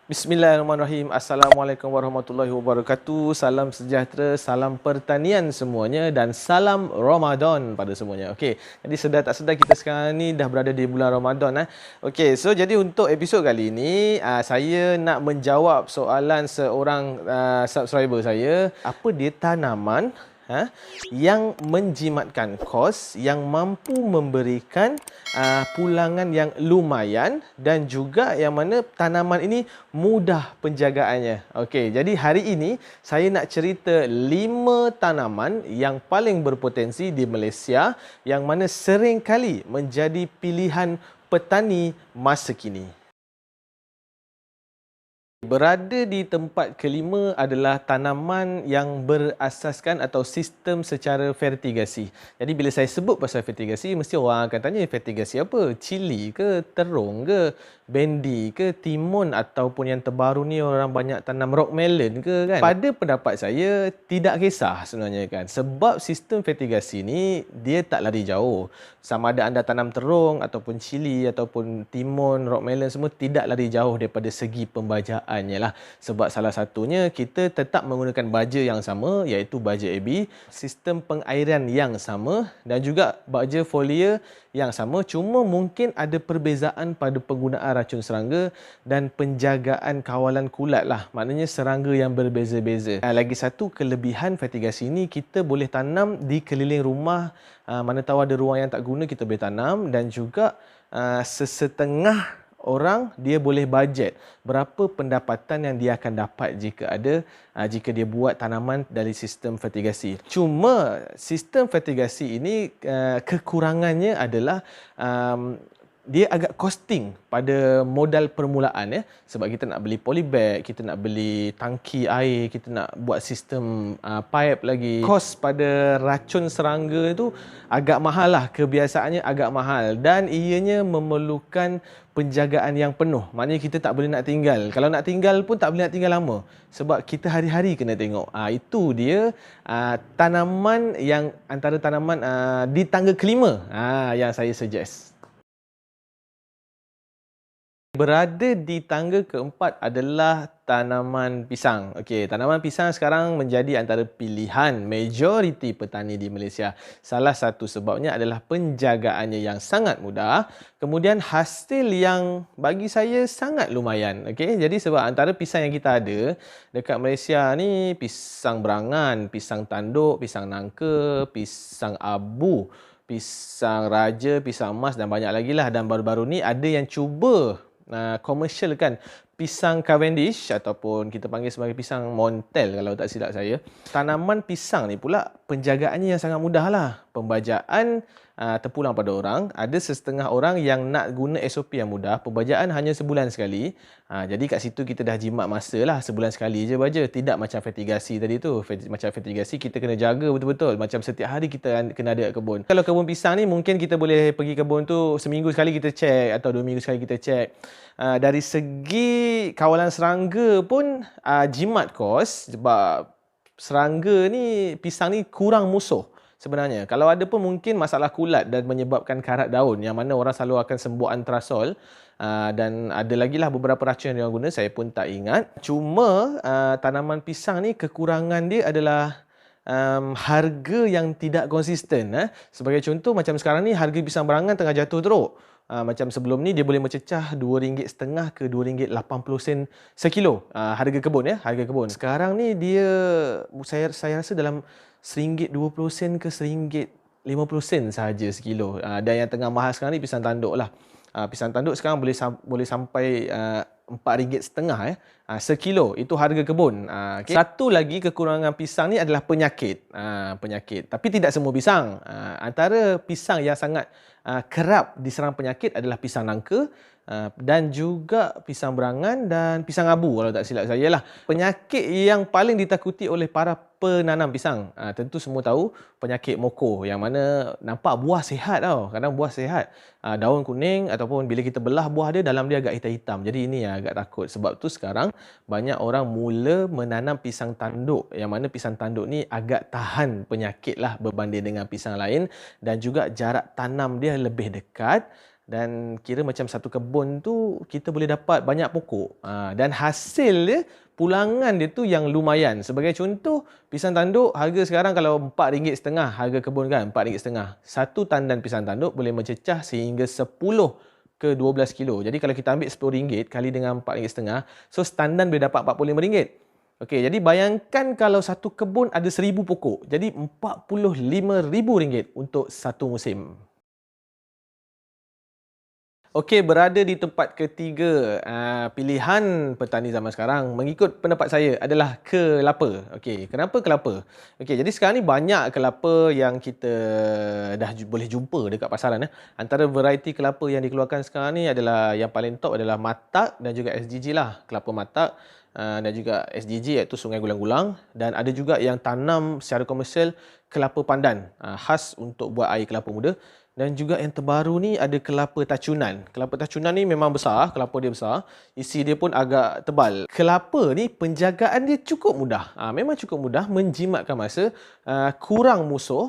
Bismillahirrahmanirrahim. Assalamualaikum warahmatullahi wabarakatuh. Salam sejahtera, salam pertanian semuanya dan salam Ramadan pada semuanya. Okey, jadi sedar tak sedar kita sekarang ni dah berada di bulan Ramadan. Okey, so jadi untuk episod kali ini, saya nak menjawab soalan seorang subscriber saya. Apa dia tanaman yang menjimatkan kos, yang mampu memberikan pulangan yang lumayan dan juga yang mana tanaman ini mudah penjagaannya. Okey, jadi hari ini saya nak cerita 5 tanaman yang paling berpotensi di Malaysia yang mana sering kali menjadi pilihan petani masa kini. Berada di tempat kelima adalah tanaman yang berasaskan atau sistem secara fertigasi. Jadi bila saya sebut pasal fertigasi, mesti orang akan tanya fertigasi apa? Cili ke, terung ke, bendi ke, timun ataupun yang terbaru ni orang banyak tanam rock melon ke kan? Pada pendapat saya, tidak kisah sebenarnya kan. Sebab sistem fertigasi ni dia tak lari jauh. Sama ada anda tanam terung ataupun cili ataupun timun, rock melon semua tidak lari jauh daripada segi pembajaannya lah. Sebab salah satunya kita tetap menggunakan baja yang sama iaitu baja AB, sistem pengairan yang sama dan juga baja foliar yang sama, cuma mungkin ada perbezaan pada penggunaan racun serangga dan penjagaan kawalan kulat lah. Maknanya serangga yang berbeza-beza. Lagi satu kelebihan fertigasi ni, kita boleh tanam di keliling rumah. Mana tahu ada ruang yang tak guna, kita boleh tanam. Dan juga sesetengah orang dia boleh bajet berapa pendapatan yang dia akan dapat jika dia buat tanaman dari sistem fertigasi. Cuma sistem fertigasi ini kekurangannya adalah dia agak costing pada modal permulaan ya. Sebab kita nak beli polybag, kita nak beli tangki air, kita nak buat sistem pipe lagi. Kos pada racun serangga itu agak mahal lah, kebiasaannya agak mahal dan ianya memerlukan penjagaan yang penuh. Maknanya kita tak boleh nak tinggal. Kalau nak tinggal pun tak boleh nak tinggal lama. Sebab kita hari-hari kena tengok. Itu dia tanaman yang antara tanaman di tangga kelima yang saya suggest. Berada di tangga keempat adalah tanaman pisang. Okey, tanaman pisang sekarang menjadi antara pilihan majoriti petani di Malaysia. Salah satu sebabnya adalah penjagaannya yang sangat mudah, kemudian hasil yang bagi saya sangat lumayan. Okey, jadi sebab antara pisang yang kita ada dekat Malaysia ni pisang berangan, pisang tanduk, pisang nangka, pisang abu, pisang raja, pisang emas dan banyak lagi lah. Dan baru-baru ni ada yang cuba komersial kan pisang Cavendish ataupun kita panggil sebagai pisang Montel kalau tak silap saya. Tanaman pisang ni pula penjagaannya yang sangat mudah lah. Pembajaan terpulang pada orang. Ada setengah orang yang nak guna SOP yang mudah. Pembajaan hanya sebulan sekali. Jadi kat situ kita dah jimat masa lah. Sebulan sekali je baja. Tidak macam fertigasi tadi tu. Macam fertigasi kita kena jaga betul-betul. Macam setiap hari kita kena ada kat kebun. Kalau kebun pisang ni mungkin kita boleh pergi kebun tu seminggu sekali kita cek atau 2 minggu sekali kita cek. Dari segi kawalan serangga pun jimat kos sebab serangga ni, pisang ni kurang musuh sebenarnya. Kalau ada pun mungkin masalah kulat dan menyebabkan karat daun yang mana orang selalu akan sembur antrasol dan ada lagi lah beberapa racun yang orang guna, saya pun tak ingat. Cuma tanaman pisang ni kekurangan dia adalah harga yang tidak konsisten. Sebagai contoh macam sekarang ni harga pisang berangan tengah jatuh teruk. Macam sebelum ni dia boleh mencecah RM2.5 ke RM2.80 sekilo harga kebun ya, harga kebun. Sekarang ni dia saya rasa dalam RM1.20 ke RM1.50 sahaja sekilo. Dan yang tengah mahal sekarang ni pisang tanduk lah. Pisang tanduk sekarang boleh sampai RM4.50 sekilo. Itu harga kebun. Okay. Satu lagi kekurangan pisang ni adalah penyakit. Penyakit. Tapi tidak semua pisang. Antara pisang yang sangat kerap diserang penyakit adalah pisang nangka dan juga pisang berangan dan pisang abu kalau tak silap saya lah. Penyakit yang paling ditakuti oleh para penanam pisang, tentu semua tahu penyakit moko yang mana nampak buah sihat tau. Kadang buah sihat, daun kuning ataupun bila kita belah buah dia dalam dia agak hitam-hitam. Jadi ini yang agak takut. Sebab tu sekarang banyak orang mula menanam pisang tanduk yang mana pisang tanduk ni agak tahan penyakit lah berbanding dengan pisang lain dan juga jarak tanam dia lebih dekat. Dan kira macam satu kebun tu kita boleh dapat banyak pokok. Dan hasil dia, pulangan dia tu yang lumayan. Sebagai contoh, pisang tanduk harga sekarang kalau RM4.5 harga kebun kan, RM4.5. Satu tandan pisang tanduk boleh mencecah sehingga 10 ke 12 kilo. Jadi kalau kita ambil RM10 kali dengan RM4.5, so setandan boleh dapat RM45. Okey, jadi bayangkan kalau satu kebun ada 1,000 pokok. Jadi RM45,000 untuk satu musim. Okey, berada di tempat ketiga, pilihan petani zaman sekarang mengikut pendapat saya adalah kelapa. Okey, kenapa kelapa? Okey, jadi sekarang ni banyak kelapa yang kita dah boleh jumpa dekat pasaran. Antara variety kelapa yang dikeluarkan sekarang ni adalah yang paling top adalah Matak dan juga SGG lah. Kelapa Matak dan juga SGG iaitu Sungai Gulang-Gulang, dan ada juga yang tanam secara komersial kelapa pandan, khas untuk buat air kelapa muda. Dan juga yang terbaru ni ada kelapa tacunan. Kelapa tacunan ni memang besar, kelapa dia besar. Isi dia pun agak tebal. Kelapa ni penjagaan dia cukup mudah. Memang cukup mudah, menjimatkan masa, kurang musuh.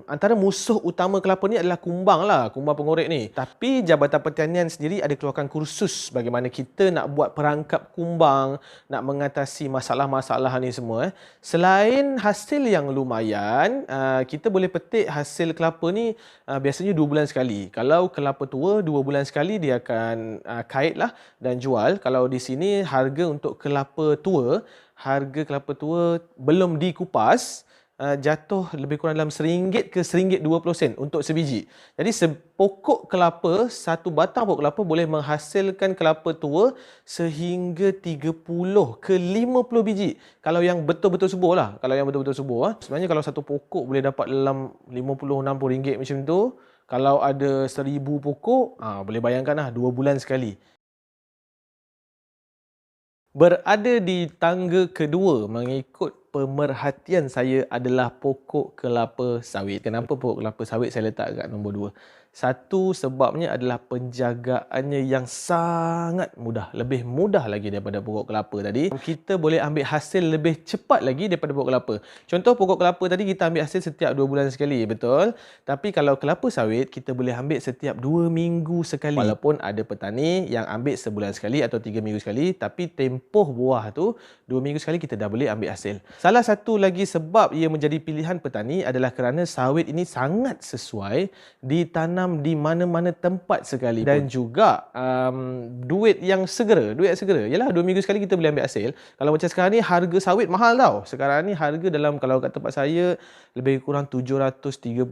Antara musuh utama kelapa ni adalah kumbang lah, kumbang pengorek ni. Tapi Jabatan Pertanian sendiri ada keluarkan kursus bagaimana kita nak buat perangkap kumbang, nak mengatasi masalah-masalah ni semua. Selain hasil yang lumayan, kita boleh petik hasil kelapa ni biasanya 2 bulan sekali. Kalau kelapa tua 2 bulan sekali dia akan kait lah dan jual. Kalau di sini harga untuk kelapa tua, harga kelapa tua belum dikupas, jatuh lebih kurang dalam RM1 ke RM1.20 untuk sebiji. Jadi sepokok kelapa, satu batang pokok kelapa boleh menghasilkan kelapa tua sehingga 30 ke 50 biji. Kalau yang betul-betul subur lah. Kalau yang betul-betul subur. Sebenarnya kalau satu pokok boleh dapat dalam RM50-60 macam tu. Kalau ada 1,000 pokok, boleh bayangkan lah 2 bulan sekali. Berada di tangga kedua mengikut pemerhatian saya adalah pokok kelapa sawit. Kenapa pokok kelapa sawit saya letak kat nombor 2? Satu, sebabnya adalah penjagaannya yang sangat mudah. Lebih mudah lagi daripada pokok kelapa tadi. Kita boleh ambil hasil lebih cepat lagi daripada pokok kelapa. Contoh pokok kelapa tadi kita ambil hasil setiap 2 bulan sekali, betul? Tapi kalau kelapa sawit kita boleh ambil setiap 2 minggu sekali. Walaupun ada petani yang ambil sebulan sekali atau 3 minggu sekali, tapi tempoh buah tu 2 minggu sekali kita dah boleh ambil hasil. Salah satu lagi sebab ia menjadi pilihan petani adalah kerana sawit ini sangat sesuai ditanam di mana-mana tempat sekalipun. Dan juga duit yang segera. Yalah 2 minggu sekali kita boleh ambil hasil. Kalau macam sekarang ni harga sawit mahal tau. Sekarang ni harga dalam, kalau kat tempat saya lebih kurang 730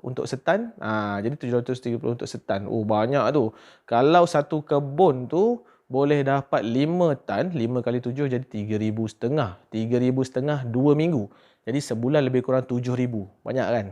untuk setan. Jadi 730 untuk setan. Oh, banyak tu. Kalau satu kebun tu boleh dapat 5 tan, 5 kali 7 jadi 3,500. 3,500 2 minggu. Jadi sebulan lebih kurang 7,000. Banyak kan?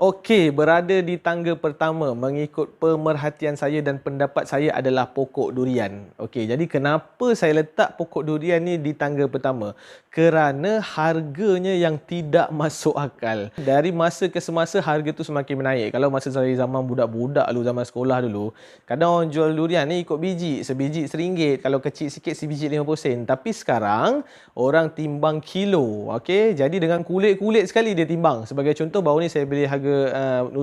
Okey, berada di tangga pertama mengikut pemerhatian saya dan pendapat saya adalah pokok durian. Okey, jadi kenapa saya letak pokok durian ni di tangga pertama? Kerana harganya yang tidak masuk akal. Dari masa ke semasa harga tu semakin menaik. Kalau masa saya zaman budak-budak dulu, zaman sekolah dulu, kadang orang jual durian ni ikut biji. Sebiji RM1. Kalau kecil sikit sebiji 50 sen. Tapi sekarang orang timbang kilo. Okey, jadi dengan kulit-kulit sekali dia timbang. Sebagai contoh, baru ni saya beli harga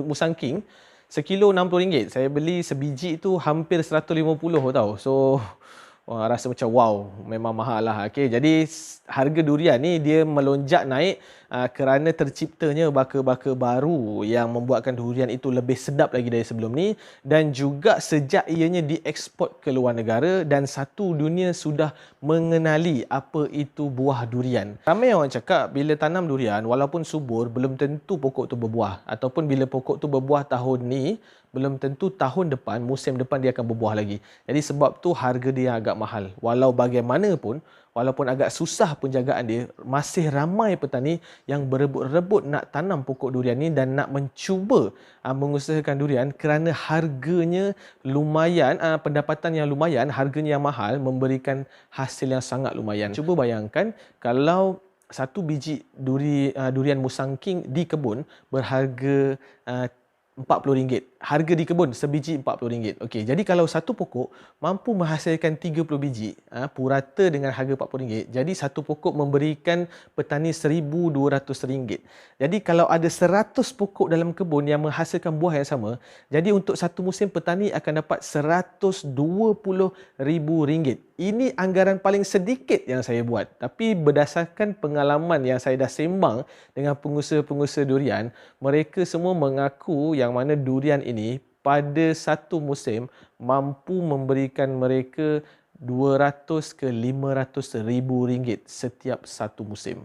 Musang King sekilo RM60. Saya beli sebiji tu hampir 150 tau. So rasa macam wow, memang mahal lah. Okay, jadi harga durian ni dia melonjak naik kerana terciptanya baka-baka baru yang membuatkan durian itu lebih sedap lagi dari sebelum ni, dan juga sejak ianya dieksport ke luar negara dan satu dunia sudah mengenali apa itu buah durian. Ramai orang cakap bila tanam durian walaupun subur belum tentu pokok tu berbuah, ataupun bila pokok tu berbuah tahun ni belum tentu tahun depan, musim depan dia akan berbuah lagi. Jadi sebab tu harga dia agak mahal. Walau bagaimanapun, walaupun agak susah penjagaan dia, masih ramai petani yang berebut-rebut nak tanam pokok durian ni dan nak mencuba mengusahakan durian kerana harganya lumayan, pendapatan yang lumayan, harganya yang mahal, memberikan hasil yang sangat lumayan. Cuba bayangkan kalau satu biji durian Musang King di kebun berharga RM40. harga di kebun sebiji RM40. Okey, jadi kalau satu pokok mampu menghasilkan 30 biji, purata dengan harga RM40, jadi satu pokok memberikan petani RM1,200. Jadi kalau ada 100 pokok dalam kebun yang menghasilkan buah yang sama, jadi untuk satu musim petani akan dapat RM120,000. Ini anggaran paling sedikit yang saya buat. Tapi berdasarkan pengalaman yang saya dah sembang dengan pengusaha-pengusaha durian, mereka semua mengaku yang mana durian ini pada satu musim mampu memberikan mereka 200 ke 500 ribu ringgit setiap satu musim.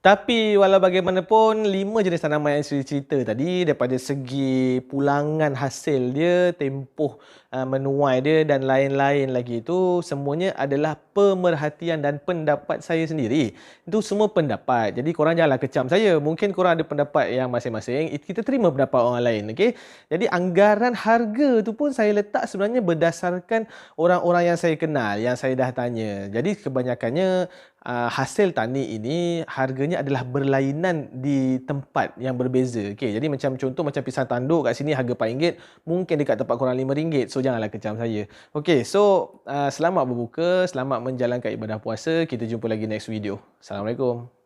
Tapi walau bagaimanapun, 5 jenis tanaman yang saya cerita tadi, daripada segi pulangan hasil dia, tempoh menuai dia dan lain-lain lagi itu, semuanya adalah pemerhatian dan pendapat saya sendiri. Itu semua pendapat. Jadi korang janganlah kecam saya. Mungkin korang ada pendapat yang masing-masing. Kita terima pendapat orang lain. Okay? Jadi anggaran harga tu pun saya letak sebenarnya berdasarkan orang-orang yang saya kenal, yang saya dah tanya. Jadi kebanyakannya hasil tani ini harganya adalah berlainan di tempat yang berbeza. Okay, jadi macam contoh macam pisang tanduk kat sini harga RM4, mungkin dekat tempat korang RM5. So janganlah kecam saya. Okay, so selamat berbuka, selamat menjalankan ibadah puasa. Kita jumpa lagi next video. Assalamualaikum.